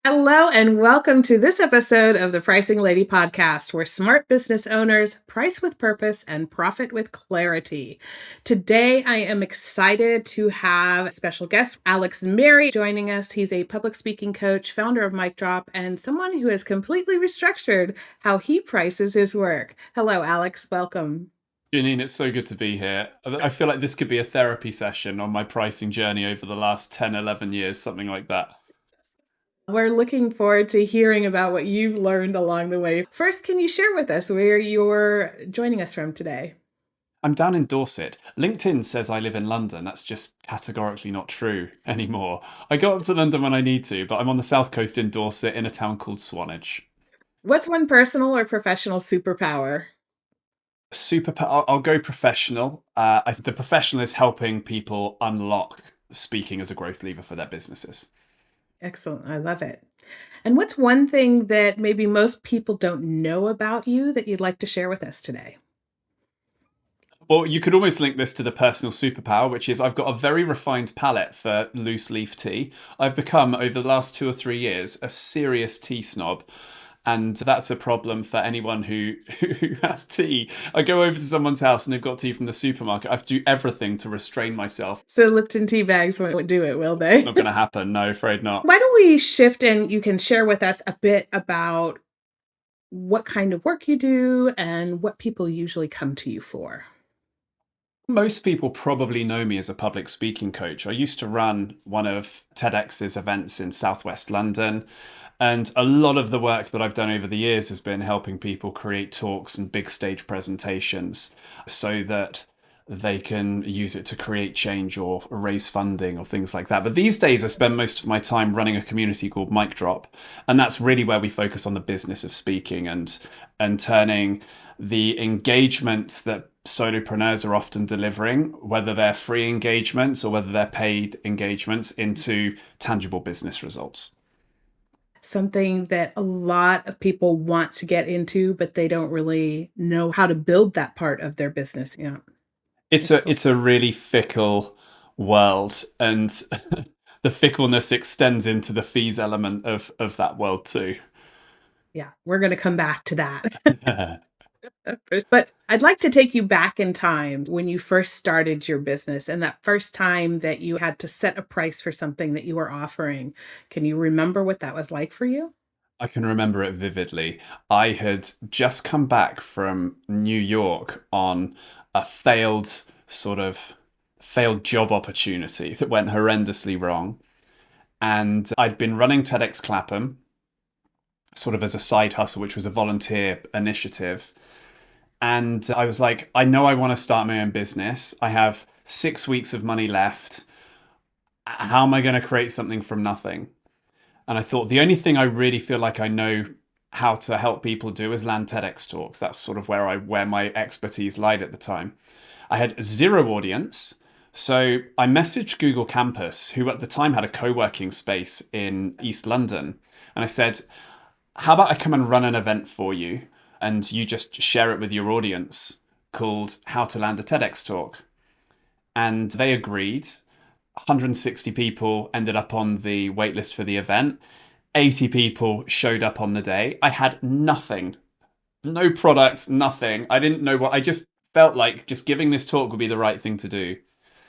Hello, and welcome to this episode of the Pricing Lady podcast, where smart business owners price with purpose and profit with clarity. Today, I am excited to have special guest Alex Mary joining us. He's a public speaking coach, founder of Mic Drop, and someone who has completely restructured how he prices his work. Hello, Alex. Welcome. Janine, it's so good to be here. I feel like this could be a therapy session on my pricing journey over the last 10, 11 years, something like that. We're looking forward to hearing about what you've learned along the way. First, can you share with us where you're joining us from today? I'm down in Dorset. LinkedIn says I live in London. That's just categorically not true anymore. I go up to London when I need to, but I'm on the south coast in Dorset in a town called Swanage. What's one personal or professional superpower? I'll go professional. The professional is helping people unlock speaking as a growth lever for their businesses. Excellent. I love it. And what's one thing that maybe most people don't know about you that you'd like to share with us today? Well, you could almost link this to the personal superpower, which is I've got a very refined palate for loose leaf tea. I've become, over the last 2 or 3 years, a serious tea snob. And that's a problem for anyone who has tea. I go over to someone's house and they've got tea from the supermarket. I have to do everything to restrain myself. So Lipton tea bags won't do it, will It's they? not going to happen. No, afraid not. Why don't we shift and you can share with us a bit about what kind of work you do and what people usually come to you for? Most people probably know me as a public speaking coach. I used to run one of TEDx's events in southwest London. And a lot of the work that I've done over the years has been helping people create talks and big stage presentations so that they can use it to create change or raise funding or things like that. But these days, I spend most of my time running a community called Mic Drop. And that's really where we focus on the business of speaking and turning the engagements that solopreneurs are often delivering, whether they're free engagements or whether they're paid engagements, into tangible business results. Something that a lot of people want to get into, but they don't really know how to build that part of their business. Yeah. Excellent. It's a really fickle world, and the fickleness extends into the fees element of that world too. Yeah. We're going to come back to that. But I'd like to take you back in time when you first started your business and that first time that you had to set a price for something that you were offering. Can you remember what that was like for you? I can remember it vividly. I had just come back from New York on a failed job opportunity that went horrendously wrong. And I'd been running TEDx Clapham sort of as a side hustle, which was a volunteer initiative. And I was like, I know I want to start my own business. I have 6 weeks of money left. How am I going to create something from nothing? And I thought the only thing I really feel like I know how to help people do is land TEDx talks. That's sort of where my expertise lied at the time. I had zero audience. So I messaged Google Campus, who at the time had a co-working space in East London. And I said, how about I come and run an event for you and you just share it with your audience called How to Land a TEDx Talk? And they agreed. 160 people ended up on the waitlist for the event. 80 people showed up on the day. I had nothing, no products, nothing. I didn't know what, I just felt like just giving this talk would be the right thing to do.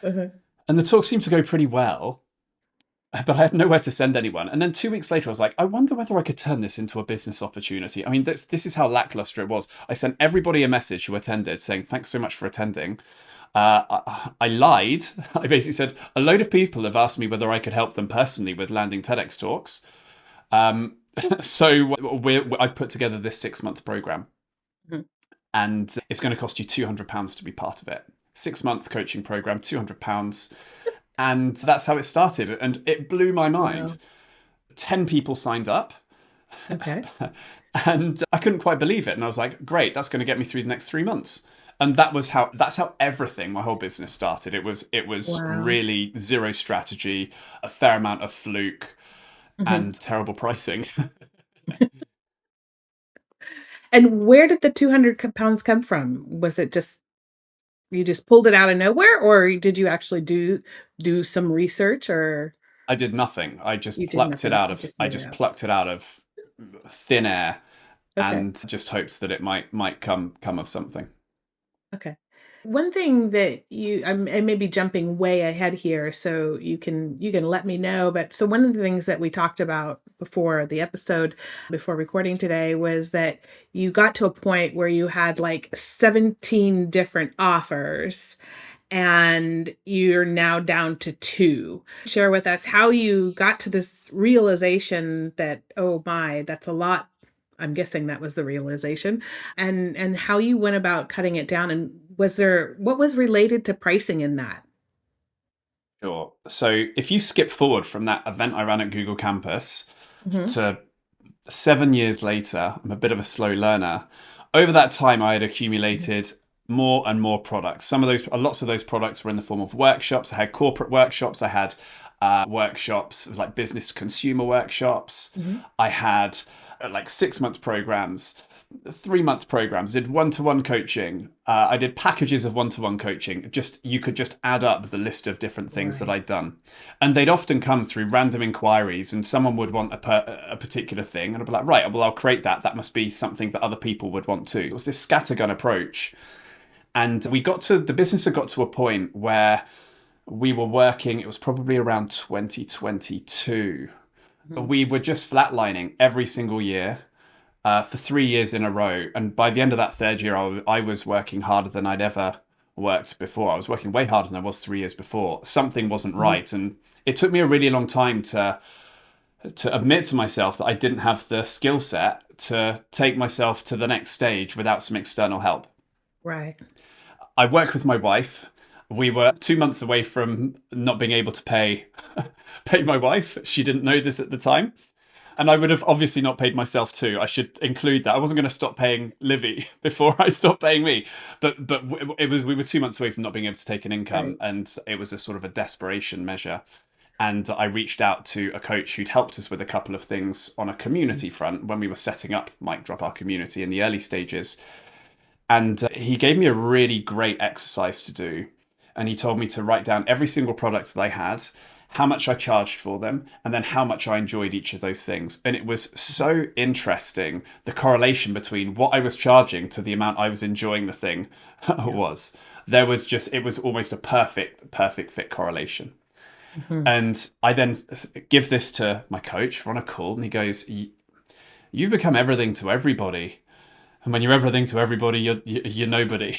Uh-huh. And the talk seemed to go pretty well, but I had nowhere to send anyone. And then 2 weeks later, I was like, I wonder whether I could turn this into a business opportunity. I mean, this is how lackluster it was. I sent everybody a message who attended saying, thanks so much for attending. I lied. I basically said, a load of people have asked me whether I could help them personally with landing TEDx talks. Um, so I've put together this 6-month program, Mhm. and it's going to cost you £200 to be part of it. 6-month coaching program, £200. And that's how it started. And it blew my mind. Wow. 10 people signed up. Okay. And I couldn't quite believe it. And I was like, great, that's going to get me through the next 3 months. And that's how everything, my whole business started. It was Wow. really zero strategy, a fair amount of fluke, Mhm. and terrible pricing. And where did the 200 pounds come from? Was it just you just pulled it out of nowhere, or did you actually do some research or? I did nothing. I just You did plucked it nothing. out You of just I made it just up. plucked it out of thin air Okay. and just hoped that it might come of something. Okay. One thing that I may be jumping way ahead here, so you can let me know. But so one of the things that we talked about before the episode, before recording today, was that you got to a point where you had like 17 different offers and you're now down to two. Share with us how you got to this realization that, oh my, that's a lot. I'm guessing that was the realization, and how you went about cutting it down. And what was related to pricing in that? Sure. So if you skip forward from that event I ran at Google Campus Hmm. to 7 years later, I'm a bit of a slow learner. Over that time, I had accumulated more and more products. Lots of those products were in the form of workshops. I had corporate workshops. I had workshops like business to consumer workshops. Hmm. I had like 6 month programs, 3 month programs. I did one-to-one coaching. I did packages of one-to-one coaching. Just you could just add up the list of different things that Right. I'd done, and they'd often come through random inquiries. And someone would want a particular thing, and I'd be like, right, well, I'll create that. That must be something that other people would want too. It was this scattergun approach, and the business had got to a point where we were working. It was probably around 2022. Mhm. We were just flatlining every single year for 3 years in a row. And by the end of that third year, I was working harder than I'd ever worked before. I was working way harder than I was 3 years before. Something wasn't Mhm. right. And it took me a really long time to admit to myself that I didn't have the skill set to take myself to the next stage without some external help. Right. I worked with my wife. We were 2 months away from not being able to pay my wife. She didn't know this at the time. And I would have obviously not paid myself too. I should include that. I wasn't going to stop paying Livy before I stopped paying me. But it was we were 2 months away from not being able to take an income, Right. and it was a sort of a desperation measure. And I reached out to a coach who'd helped us with a couple of things on a community front when we were setting up Mic Drop, our community, in the early stages. And he gave me a really great exercise to do. And he told me to write down every single product that I had, how much I charged for them, and then how much I enjoyed each of those things. And it was so interesting, the correlation between what I was charging to the amount I was enjoying the thing Yeah. was. It was almost a perfect fit correlation. Mhm. And I then give this to my coach. We're on a call, and he goes, "You've become everything to everybody. And when you're everything to everybody, you're nobody."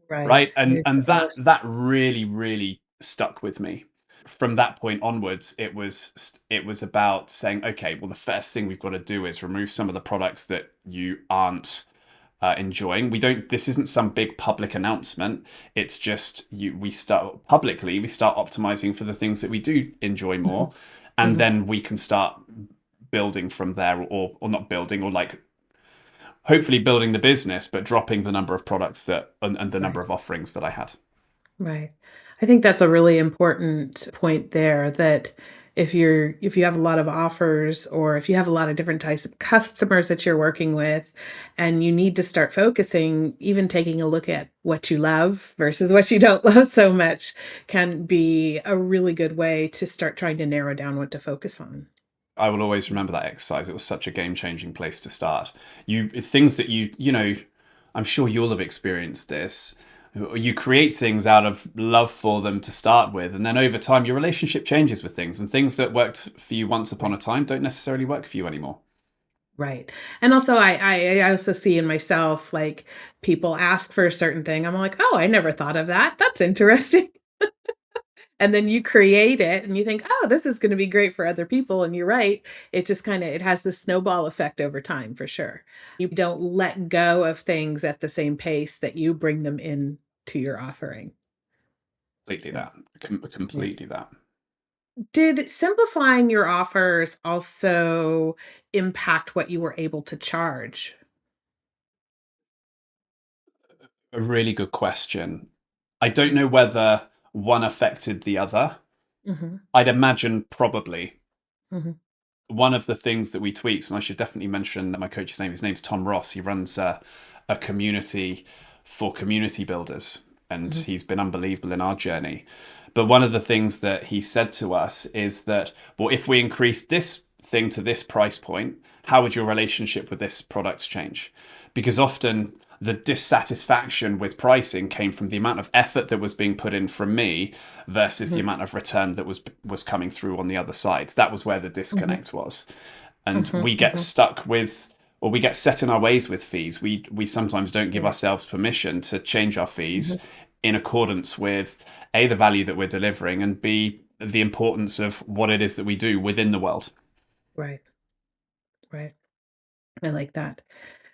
Right. Right. And You're and the that most. that really stuck with me. From that point onwards, it was about saying, okay, well, the first thing we've got to do is remove some of the products that you aren't enjoying. We don't. This isn't some big public announcement. It's just we start publicly. We start optimizing for the things that we do enjoy Mhm. more, and Mhm. then we can start building from there, or not building, or like hopefully building the business, but dropping the number of products and the number Right. of offerings that I had. Right. I think that's a really important point there, that if you have a lot of offers, or if you have a lot of different types of customers that you're working with, and you need to start focusing, even taking a look at what you love versus what you don't love so much can be a really good way to start trying to narrow down what to focus on. I will always remember that exercise. It was such a game changing place to start. Things that I'm sure you'll have experienced this. You create things out of love for them to start with, and then over time, your relationship changes with things, and things that worked for you once upon a Right. time don't necessarily work for you anymore. Right. And also I also see in myself, like, people ask for a certain thing. I'm like, "Oh, I never thought of that. That's interesting." And then you create it and you think, "Oh, this is gonna be great for other people," and you're right. It just kinda it has this snowball effect over time for sure. You don't let go of things at the same pace that you bring them in to your offering. Completely Yeah. that. Yeah. Completely that. Did simplifying your offers also impact what you were able to charge? A really good question. I don't Mm. know whether one affected the other. Mhm. I'd imagine probably. Mhm. One of the things that we tweaked, and I should definitely mention my coach's name. His name's Tom Ross. He runs a community for community builders, and Mhm. he's been unbelievable in our journey. But one of the things that he said to us is that, well, if we increase this thing to this price point, how would your relationship with this product change? Because often the dissatisfaction with pricing came from the amount of effort that was being put in from me versus the Mhm. amount of return that was coming through on the other side. That was where the Mhm. disconnect was. And Mhm. we get Mhm. stuck with, or we get set in our ways with fees. We sometimes don't give Yeah. ourselves permission to change our fees Mhm. in accordance with A, the value that we're delivering, and B, the importance of what it is that we do within the world. Right. Right. I like that.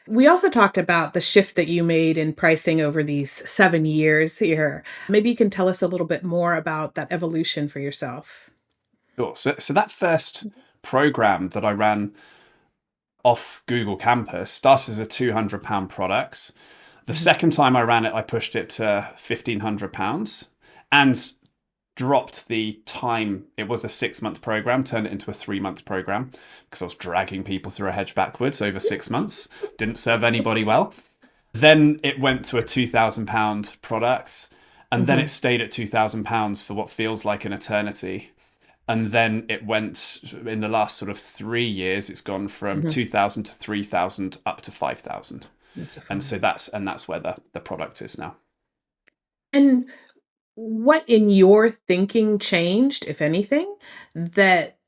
We also talked about the shift that you made in pricing over these 7 years here. Maybe you can tell us a little bit more about that evolution for yourself. Sure. So that first program that I ran off Google Campus started as a £200 product. The Mhm. second time I ran it, I pushed it to £1,500 and dropped the time. It was a 6-month program, turned it into a 3-month program because I was dragging people through a hedge backwards over 6 months. Didn't serve anybody well. Then it went to a £2,000 product, and then it Mhm. stayed at £2,000 for what feels like an eternity. And then it went in the last sort of 3 years. It's gone from Mhm. 2,000 to 3,000 up to 5,000, Up to and 5. so that's where the product is now. And what in your thinking changed, if anything, that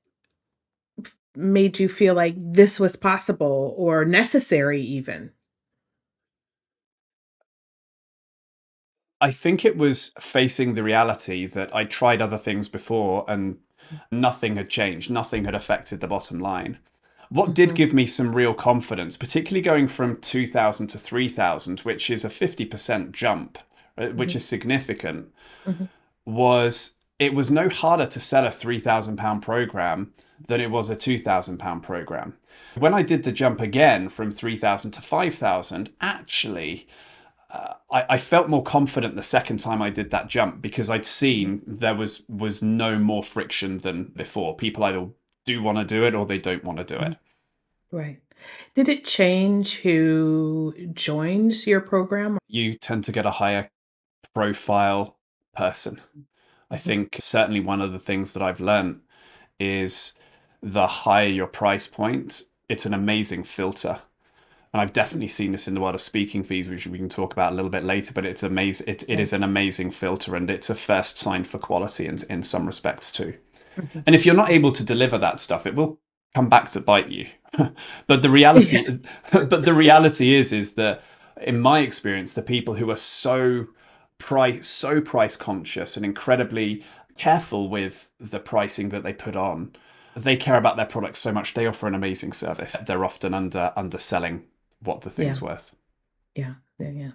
made you feel like this was possible or necessary even? I think it was facing the reality that I tried other things before and nothing had changed, nothing had affected the bottom line. What did Mhm. give me some real confidence, particularly going from 2,000 to 3,000, which is a 50% jump, which Mhm. is significant, Mhm. was it was no harder to sell a £3,000 program than it was a £2,000 program. When I did the jump again from 3,000 to 5,000, actually, I felt more confident the second time I did that jump because I'd Mhm. seen there was no more friction than before. People either do want to do it or they don't want to do it. Mhm. Right. Did it change who joins your program? You tend to get a higher profile person. I Mhm. think certainly one of the things that I've learned is the higher your price point, it's an amazing filter. And I've Mhm. definitely seen this in the world of speaking fees, which we can talk about a little bit later. But it's amazing. It Yeah. is an amazing filter, and it's a first sign for quality in some respects too. Mhm. And if you're not Mhm. able to deliver that stuff, it will come back to bite you. but Yeah. the reality is that in my experience, the people who are so price conscious and incredibly careful with the pricing that they put on, they care about their products so much. They offer an amazing service. They're often underselling what the Yeah. thing's worth. Yeah. Yeah.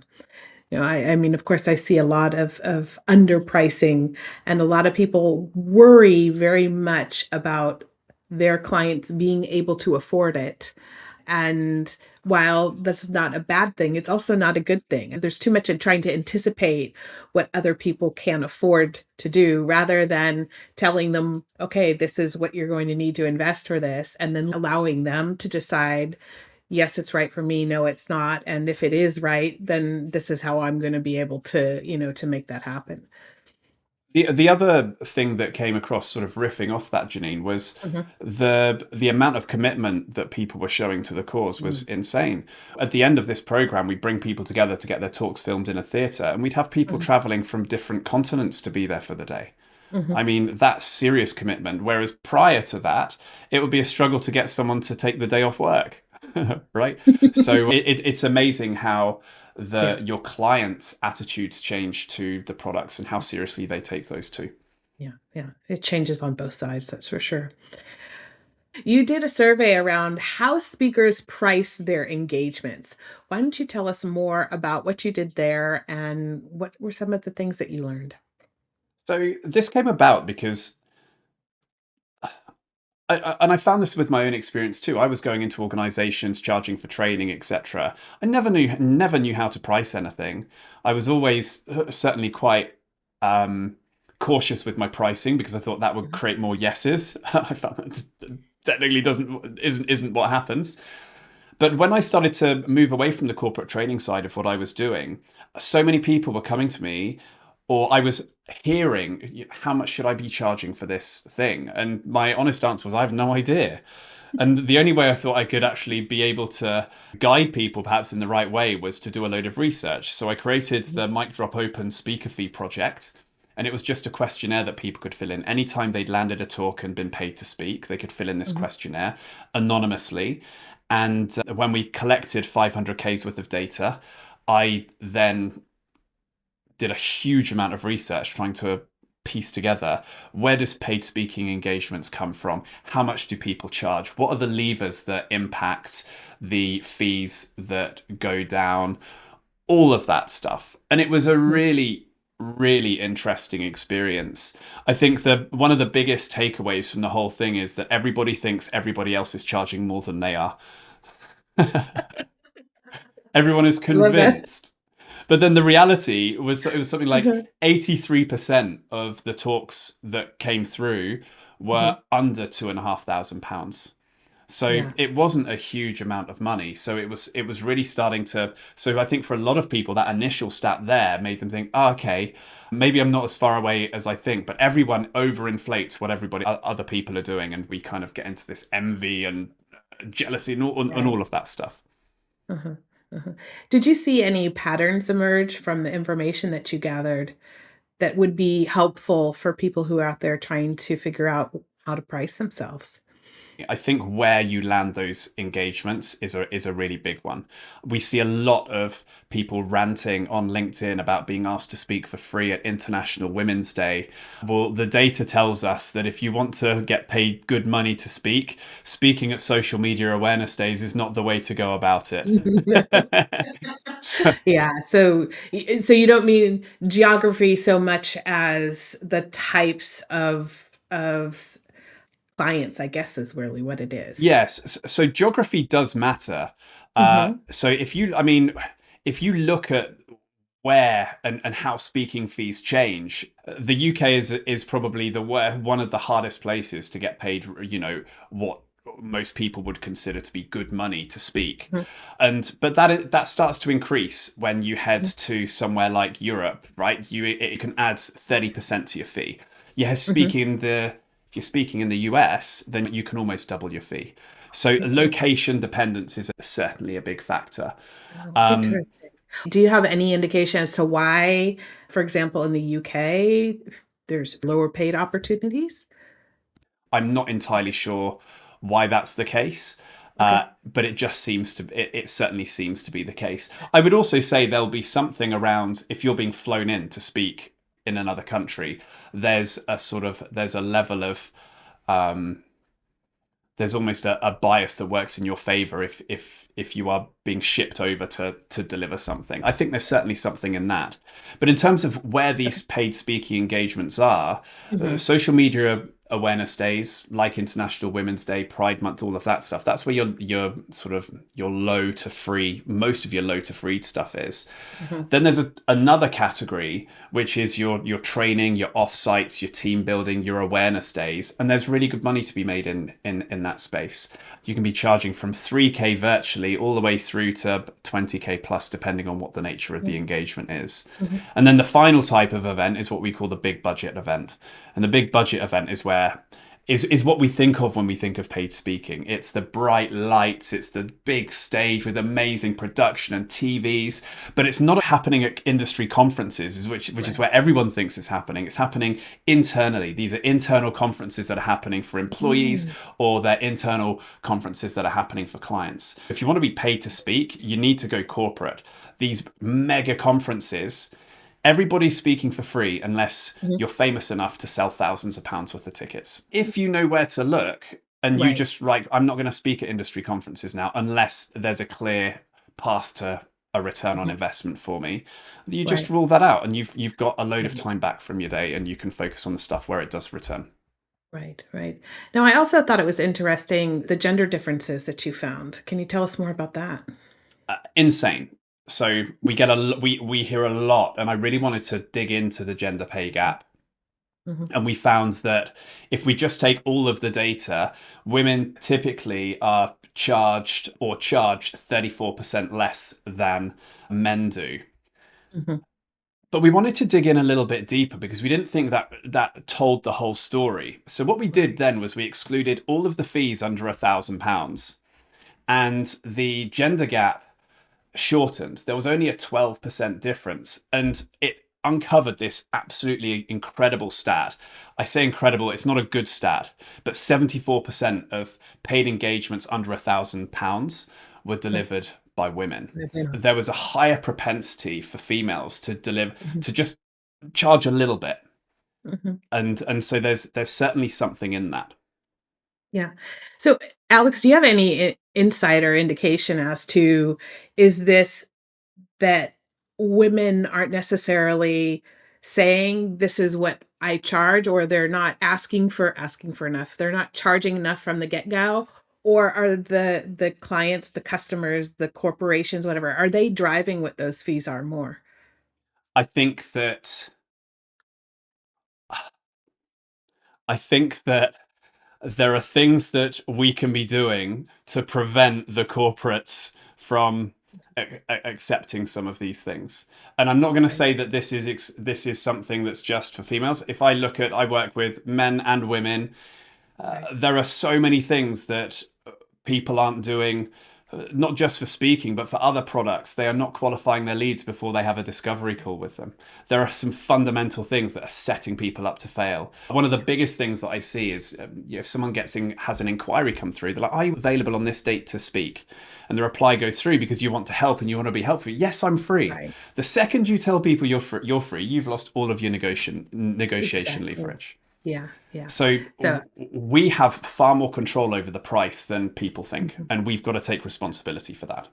Yeah. I mean, of course, I see a lot of underpricing, and a lot of people worry very much about their clients being able to afford it. And while that's not a bad thing, it's also not a good thing. There's too much in trying to anticipate what other people can afford to do rather than telling them, okay, this is what you're going to need to invest for this, and then allowing them to decide, yes, it's right for me. No, it's not. And if it is right, then this is how I'm going to be able to, to make that happen. The other thing that came across, sort of riffing off that, Janine, was Mhm. the amount of commitment that people were showing to the cause was Mm. insane. At the end of this program, we'd bring people together to get their talks filmed in a theatre, and we'd have people Mhm. traveling from different continents to be there for the day. I Mhm. mean, that's serious commitment. Whereas prior to that, it would be a struggle to get someone to take the day off work, right? So it's amazing how Yeah. your clients' attitudes change to the products and how seriously they take those too. Yeah. Yeah. It changes on both sides, that's for sure. You did a survey around how speakers price their engagements. Why don't you tell us more about what you did there and what were some of the things that you learned? So this came about because and I found this with my own experience too. I was going into organizations, charging for training, etc. I never knew how to price anything. I was always certainly quite cautious with my pricing because I thought that would Mhm. create more yeses. I found that technically doesn't isn't what happens. But when I started to move away from the corporate training side of what I was doing, so many people were coming to me, or I was hearing, how much should I be charging for this thing? And my honest answer was, I have no idea. And the only way I thought I could actually be able to guide people perhaps in the right way was to do a load of research. So I created the Mic Drop Open Speaker Fee project. And it was just a questionnaire that people could fill in. Anytime they'd landed a talk and been paid to speak, they could fill in this Mhm. questionnaire anonymously. And when we collected 500K's worth of data, I then did a huge amount of research trying to piece together, where does paid speaking engagements come from? How much do people charge? What are the levers that impact the fees that go down? All of that stuff. And it was a really interesting experience. I think that one of the biggest takeaways from the whole thing is that everybody thinks everybody else is charging more than they are. Everyone is Love that. convinced. But then the reality was, it was something like Mhm. 83% of the talks that came through Mhm. were under £2,500. So Yeah. it wasn't a huge amount of money. So it was really starting to. So I think for a lot of people, that initial stat there made them think, oh, okay, maybe I'm not as far away as I think. But everyone overinflates what everybody other people are doing, and we kind of get into this envy and jealousy and Right. all of that stuff. Uh-huh. Uh-huh. Did you see any patterns emerge from the information that you gathered that would be helpful for people who are out there trying to figure out how to price themselves? I think where you land those engagements is a really big one. We see a lot of people ranting on LinkedIn about being asked to speak for free at International Women's Day. Well, the data tells us that if you want to get paid good money to speak, speaking at social media awareness days is not the way to go about it. So, Yeah, so you don't mean geography so much as the types of clients, I guess, is really what it is. yes, so geography does matter. Mhm, So I mean, if you look at where and how speaking fees change, the UK is probably one of the hardest places to get paid. What most people would consider to be good money to speak, mhm, but that starts to increase when you head mhm, to somewhere like Europe, right? It can add 30% to your fee. Yeah, mhm, if you're speaking in the US, then you can almost double your fee. So mhm. location dependence is certainly a big factor. Oh, Um, interesting. Do you have any indication as to why, for example, in the UK, there's lower paid opportunities? I'm not entirely sure why that's the case. Okay. But it certainly seems to be the case. I would also say there'll be something around if you're being flown in to speak in another country, there's a level of um, there's almost a bias that works in your favor if you are being shipped over to deliver something. I think there's certainly something in that. But in terms of where these paid speaking engagements are, Mhm, social media awareness days like International Women's Day, Pride Month, all of that stuff, that's where your sort of your low to free, most of your low to free stuff is. mhm, Then there's another category, which is your training, your offsites, your team building, your awareness days, and there's really good money to be made in that space. You can be charging from 3K virtually all the way through to 20K plus, depending on what the nature of the mhm, engagement is. mhm, And then the final type of event is what we call the big budget event, and the big budget event is what we think of when we think of paid speaking. It's the bright lights, it's the big stage with amazing production and TVs, but it's not happening at industry conferences, which is right. where everyone thinks it's happening. It's happening internally. These are internal conferences that are happening for employees, Mm, or they're internal conferences that are happening for clients. If you want to be paid to speak, you need to go corporate. These mega conferences, everybody's speaking for free unless mhm, you're famous enough to sell thousands of pounds worth of tickets. If you know where to look and you right, just like, I'm not going to speak at industry conferences now unless there's a clear path to a return on mhm, investment for me, you just right, rule that out and you've got a load of right. time back from your day and you can focus on the stuff where it does return. Right, right. Now, I also thought it was interesting the gender differences that you found. Can you tell us more about that? Insane. So we hear a lot, and I really wanted to dig into the gender pay gap Mhm. And we found that if we just take all of the data, women typically are charged 34% less than men do. Mhm. But we wanted to dig in a little bit deeper because we didn't think that that told the whole story. So what we did Right. then was we excluded all of the fees under £1,000, and the gender gap shortened. There was only a 12% difference, and it uncovered this absolutely incredible stat. I say incredible, it's not a good stat, but 74% of paid engagements under £1,000 were Right. delivered by women. Mhm. There was a higher propensity for females to deliver, to just charge a little bit. Mhm. And so there's certainly something in that. Yeah. So, Alex, do you have any insight or indication as to, is this that women aren't necessarily saying this is what I charge, or they're not asking for enough. They're not charging enough from the get-go, or are the clients, the customers, the corporations, whatever, are they driving what those fees are more? I think that I think that there are things that we can be doing to prevent the corporates from accepting some of these things. And I'm not going to Right. say that this is something that's just for females. If I look at, I work with men and women. Okay. There are so many things that people aren't doing, not just for speaking, but for other products. They are not qualifying their leads before they have a discovery call with them. There are some fundamental things that are setting people up to fail. One of the Yeah. biggest things that I see is if someone has an inquiry come through, they're like, "Are you available on this date to speak?" And the reply goes through because you want to help and you want to be helpful. Yes, I'm free. Right. The second you tell people you're free, you've lost all of your negotiation Exactly. leverage. Yeah. Yeah. So So, we have far more control over the price than people think, mhm. and we've got to take responsibility for that.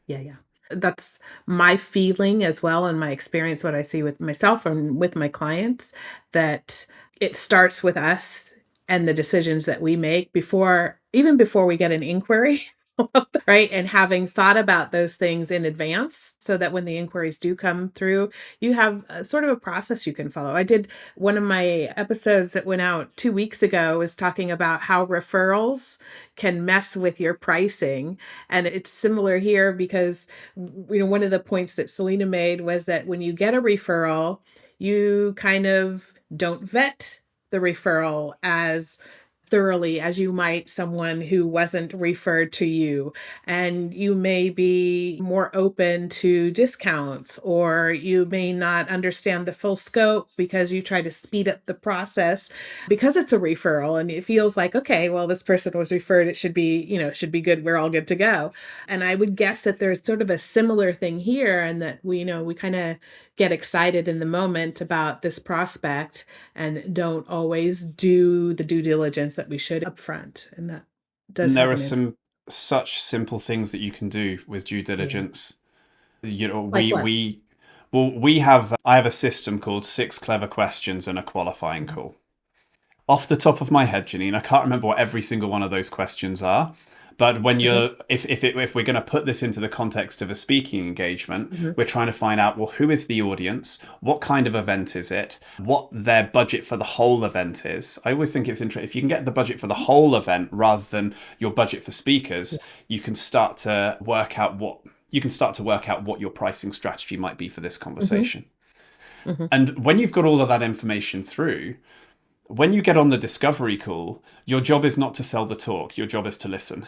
Yeah, yeah. That's my feeling as well, and my experience, what I see with myself and with my clients, that it starts with us and the decisions that we make before, even before we get an inquiry. Right? And having thought about those things in advance so that when the inquiries do come through, you have a sort of a process you can follow. I did one of my episodes that went out 2 weeks ago was talking about how referrals can mess with your pricing. And it's similar here because, one of the points that Selena made was that when you get a referral, you kind of don't vet the referral as thoroughly as you might someone who wasn't referred to you. And you may be more open to discounts, or you may not understand the full scope because you try to speed up the process because it's a referral and it feels like, okay, well, this person was referred. It should be, it should be good. We're all good to go. And I would guess that there's sort of a similar thing here, and that we kind of get excited in the moment about this prospect and don't always do the due diligence that we should upfront. And that does And there are happen in. some such simple things that you can do with due Yeah. diligence. You know, Like what? we have I have a system called 6 clever questions and a qualifying Mhm. call. Off the top of my head, Janine, I can't remember what every single one of those questions are. But when Mhm. you're, if we're going to put this into the context of a speaking engagement, Mhm. we're trying to find out, well, who is the audience? What kind of event is it? What their budget for the whole event is? I always think it's interesting. If you can get the budget for the whole event rather than your budget for speakers, Yeah. you can start to work out what your pricing strategy might be for this Mhm. conversation. Mhm. And when you've got all of that information through, when you get on the discovery call, your job is not to sell the talk, your job is to listen.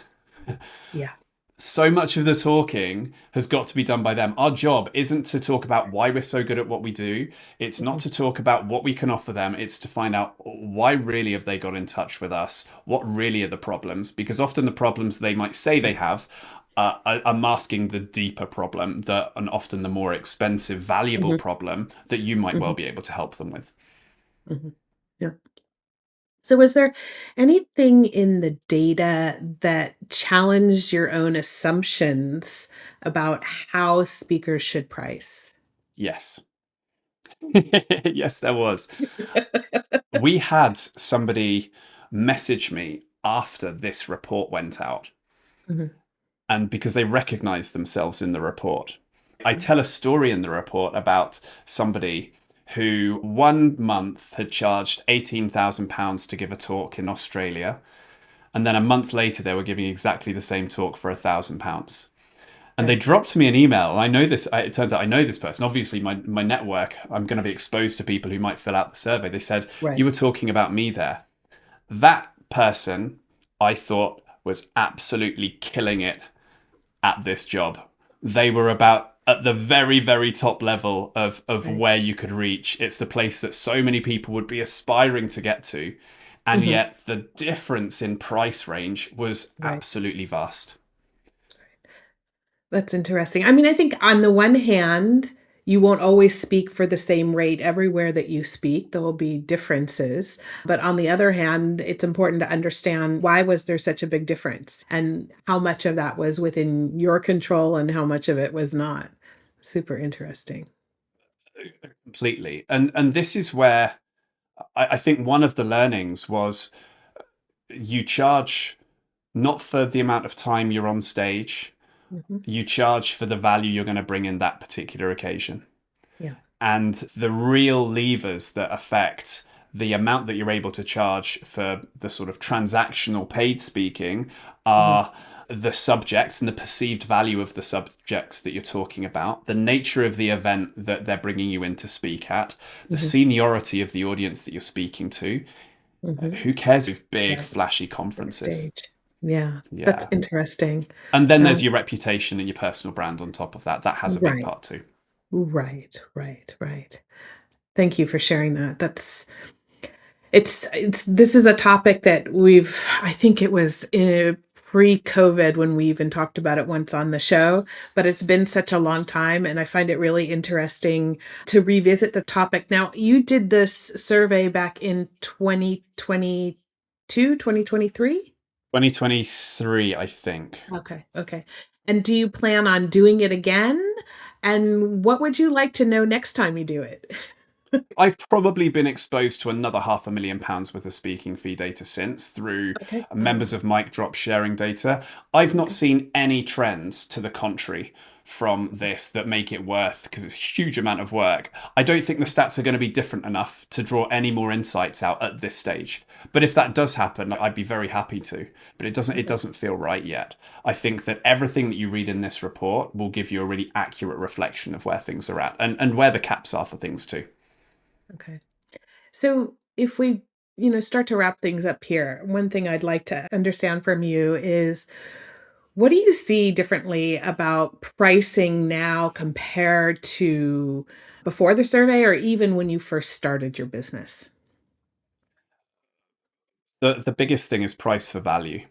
Yeah. So much of the talking has got to be done by them. Our job isn't to talk about why we're so good at what we do. It's not Mhm. to talk about what we can offer them. It's to find out why really have they got in touch with us? What really are the problems? Because often the problems they might say they have are masking the deeper problem, and often the more expensive, valuable Mhm. problem that you might well Mhm. be able to help them with. Mhm. Yeah. So, was there anything in the data that challenged your own assumptions about how speakers should price? Yes. Yes, there was. We had somebody message me after this report went out, Mhm. and because they recognized themselves in the report. I Mhm. tell a story in the report about somebody who 1 month had charged £18,000 to give a talk in Australia. And then a month later, they were giving exactly the same talk for £1,000. And they Right. dropped me an email. I know this, it turns out I know this person. Obviously, my network, I'm going to be exposed to people who might fill out the survey. They said, Right. you were talking about me there. That person, I thought, was absolutely killing it at this job. They were about at the very, very top level of Right. where you could reach. It's the place that so many people would be aspiring to get to. And Hmm. yet the difference in price range was Right. absolutely vast. That's interesting. I mean, I think on the one hand, you won't always speak for the same rate everywhere that you speak. There will be differences. But on the other hand, it's important to understand why was there such a big difference and how much of that was within your control and how much of it was not. Super interesting. Completely. And this is where I think one of the learnings was you charge not for the amount of time you're on stage, Hmm. you charge for the value you're going to bring in that particular occasion. Yeah. And the real levers that affect the amount that you're able to charge for the sort of transactional paid speaking Hmm. are the subjects and the perceived value of the subjects that you're talking about, the nature of the event that they're bringing you in to speak at, the Hmm. seniority of the audience that you're speaking to. Hmm. Who cares those big, Right. flashy Big conferences? stage. Yeah. That's Yeah. interesting. And then there's Um, your reputation and your personal brand on top of that. That has a big right. part too. Right. Right. Right. Thank you for sharing that. It's this is a topic that I think it was in pre-COVID when we even talked about it once on the show, but it's been such a long time and I find it really interesting to revisit the topic. Now, you did this survey back in 2022, 2023? 2023, I think. Okay, okay. And do you plan on doing it again? And what would you like to know next time you do it? I've probably been exposed to another £500,000 worth of speaking fee data since through Okay. Oh, members of Mic Drop sharing data. I've not okay. seen any trends to the contrary from this that make it worth, because it's a huge amount of work. I don't think the stats are going to be different enough to draw any more insights out at this stage. But if that does happen, I'd be very happy to. But it doesn't feel right yet. I think that everything that you read in this report will give you a really accurate reflection of where things are at and where the caps are for things too. Okay. So if we, start to wrap things up here, one thing I'd like to understand from you is what do you see differently about pricing now compared to before the survey or even when you first started your business? The biggest thing is price for value,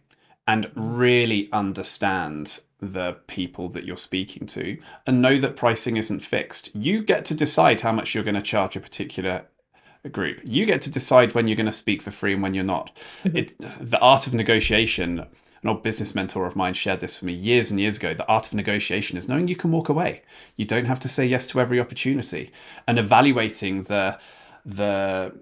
and Mhm. really understand the people that you're speaking to and know that pricing isn't fixed. You get to decide how much you're going to charge a particular group. You get to decide when you're going to speak for free and when you're not. Mhm. The art of negotiation, an old business mentor of mine shared this with me years and years ago. The art of negotiation is knowing you can walk away. You don't have to say yes to every opportunity, and evaluating the the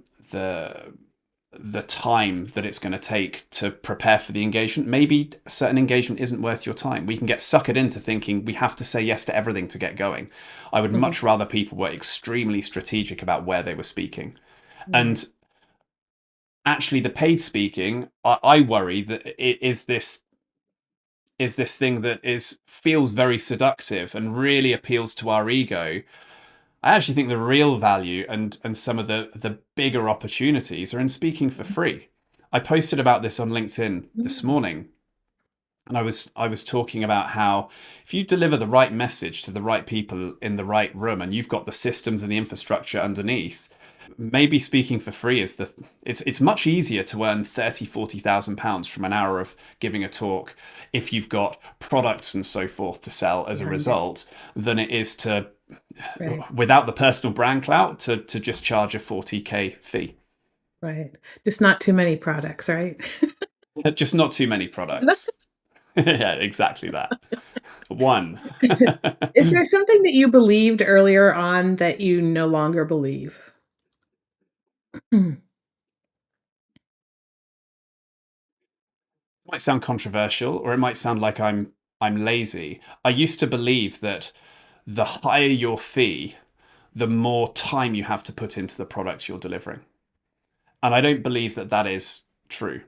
the time that it's going to take to prepare for the engagement. Maybe a certain engagement isn't worth your time. We can get suckered into thinking we have to say yes to everything to get going. I would Mhm. much rather people were extremely strategic about where they were speaking. Right. And actually, the paid speaking, I worry that it is this thing that is feels very seductive and really appeals to our ego. I actually think the real value and some of the bigger opportunities are in speaking for free. I posted about this on LinkedIn this Mm. morning, and I was talking about how if you deliver the right message to the right people in the right room and you've got the systems and the infrastructure underneath, maybe speaking for free is it's much easier to earn 30,000 to 40,000 pounds from an hour of giving a talk if you've got products and so forth to sell as a Behind it. result than it is to, Right. without the personal brand clout, to just charge a 40k fee. Right. Just not too many products, right? Just not too many products. Yeah, exactly that. One. Is there something that you believed earlier on that you no longer believe? Mm. Might sound controversial, or it might sound like I'm lazy. I used to believe that the higher your fee, the more time you have to put into the product you're delivering. And I don't believe that that is true.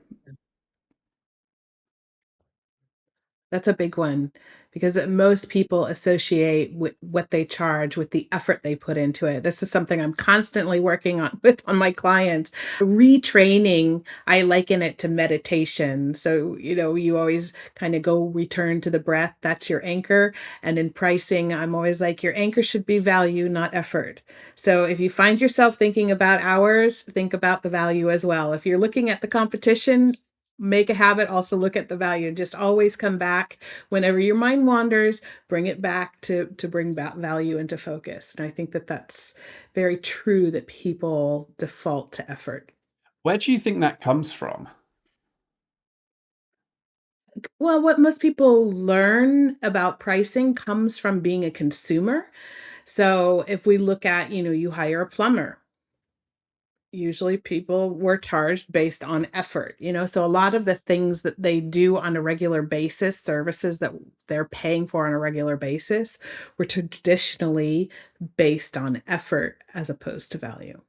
That's a big one because most people associate what they charge with the effort they put into it. This is something I'm constantly working on with on my clients. Retraining, I liken it to meditation. So, you always kind of go return to the breath. That's your anchor. And in pricing, I'm always like, your anchor should be value, not effort. So if you find yourself thinking about hours, think about the value as well. If you're looking at the competition, make a habit also look at the value. Just always come back whenever your mind wanders, bring it back to bring back value into focus. And I think that that's very true, that people default to effort. Where do you think that comes from? Well, what most people learn about pricing comes from being a consumer. So if we look at, you hire a plumber, usually people were charged based on effort, so a lot of the things that they do on a regular basis, services that they're paying for on a regular basis, were traditionally based on effort as opposed to value.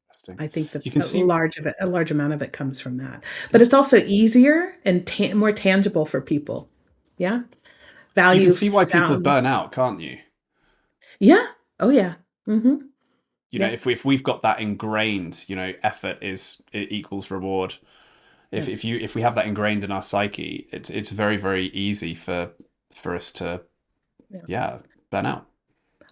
Interesting. I think that You can see a large amount of it comes from that, but it's also easier and more tangible for people. Yeah, you can value see why people sounds. burn out, can't you? Yeah. Oh yeah. Mm-hmm. Yeah. If we've got that ingrained, effort it equals reward. Yeah. If we have that ingrained in our psyche, it's very, very easy for us to, Yeah. yeah, burn out.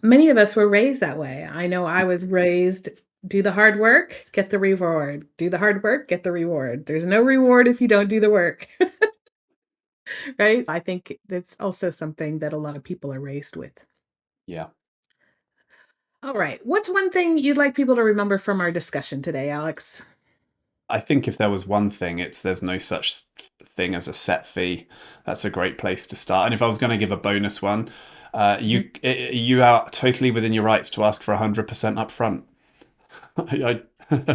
Many of us were raised that way. I know I was raised, do the hard work, get the reward. Do the hard work, get the reward. There's no reward if you don't do the work, right? I think that's also something that a lot of people are raised with. Yeah. All right. What's one thing you'd like people to remember from our discussion today, Alex? I think if there was one thing, it's there's no such thing as a set fee. That's a great place to start. And if I was going to give a bonus one, Mhm. you are totally within your rights to ask for 100% upfront.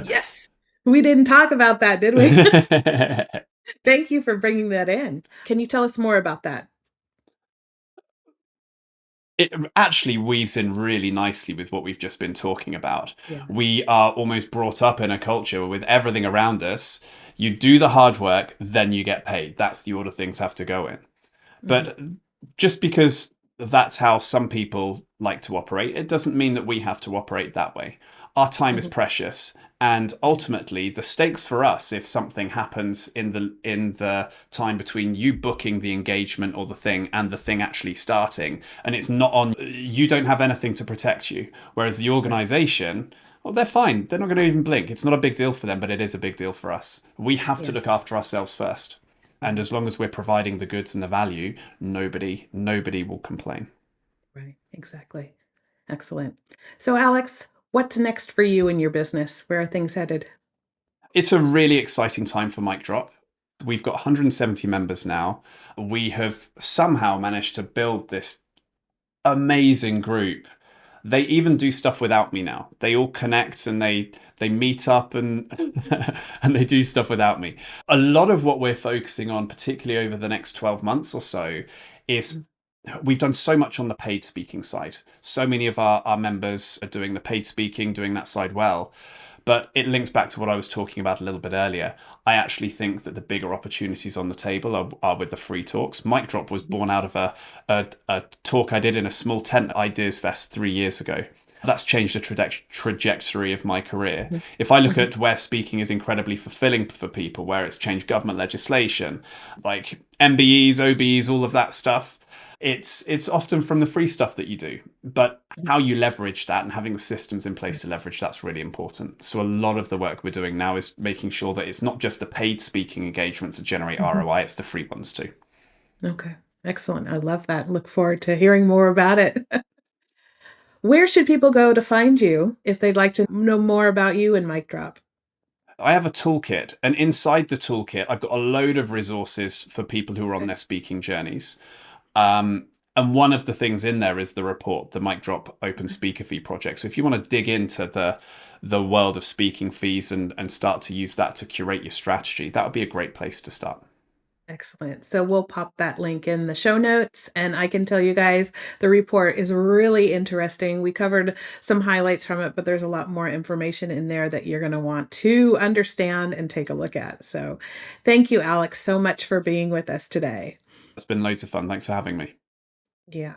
Yes. We didn't talk about that, did we? Thank you for bringing that in. Can you tell us more about that? It actually weaves in really nicely with what we've just been talking about. Yeah. We are almost brought up in a culture with everything around us. You do the hard work, then you get paid. That's the order things have to go in. Mhm. But just because that's how some people like to operate, it doesn't mean that we have to operate that way. Our time is Mhm. precious, and ultimately the stakes for us, if something happens in the time between you booking the engagement or the thing and the thing actually starting, and it's not on, you don't have anything to protect you. Whereas the Right. organization, well, they're fine. They're not going to even blink. It's not a big deal for them, but it is a big deal for us. We have to Yeah. look after ourselves first. And Mhm. as long as we're providing the goods and the value, nobody will complain. Right. Exactly. Excellent. So, Alex, what's next for you in your business? Where are things headed? It's a really exciting time for Mic Drop. We've got 170 members now. We have somehow managed to build this amazing group. They even do stuff without me now. They all connect and they meet up and and they do stuff without me. A lot of what we're focusing on, particularly over the next 12 months or so, is Mhm. we've done so much on the paid speaking side. So many of our members are doing the paid speaking, doing that side well. But it links back to what I was talking about a little bit earlier. I actually think that the bigger opportunities on the table are with the free talks. Mic Drop was born out of a talk I did in a small tent at Ideas Fest 3 years ago. That's changed the trajectory of my career. Mhm. If I look Mhm. at where speaking is incredibly fulfilling for people, where it's changed government legislation, like MBEs, OBEs, all of that stuff, it's often from the free stuff that you do, but Mhm. how you leverage that and having the systems in place to leverage that's really important. So a lot of the work we're doing now is making sure that it's not just the paid speaking engagements that generate Mhm. ROI, it's the free ones too. Okay. Excellent. I love that. Look forward to hearing more about it. Where should people go to find you if they'd like to know more about you and Mic Drop? I have a toolkit, and inside the toolkit, I've got a load of resources for people who are on Okay. their speaking journeys. Um, and one of the things in there is the report, the Mic Drop Open Speaker Fee project. So if you want to dig into the world of speaking fees and start to use that to curate your strategy, that would be a great place to start. Excellent. So we'll pop that link in the show notes. And I can tell you guys, the report is really interesting. We covered some highlights from it, but there's a lot more information in there that you're going to want to understand and take a look at. So thank you, Alex, so much for being with us today. It's been loads of fun. Thanks for having me. Yeah.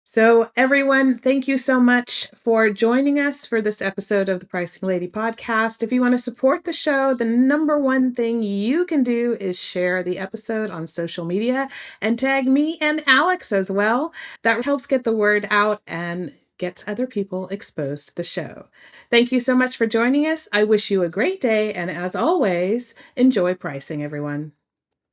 So, everyone, thank you so much for joining us for this episode of the Pricing Lady podcast. If you want to support the show, the number one thing you can do is share the episode on social media and tag me and Alex as well. That helps get the word out and gets other people exposed to the show. Thank you so much for joining us. I wish you a great day. And as always, enjoy pricing, everyone.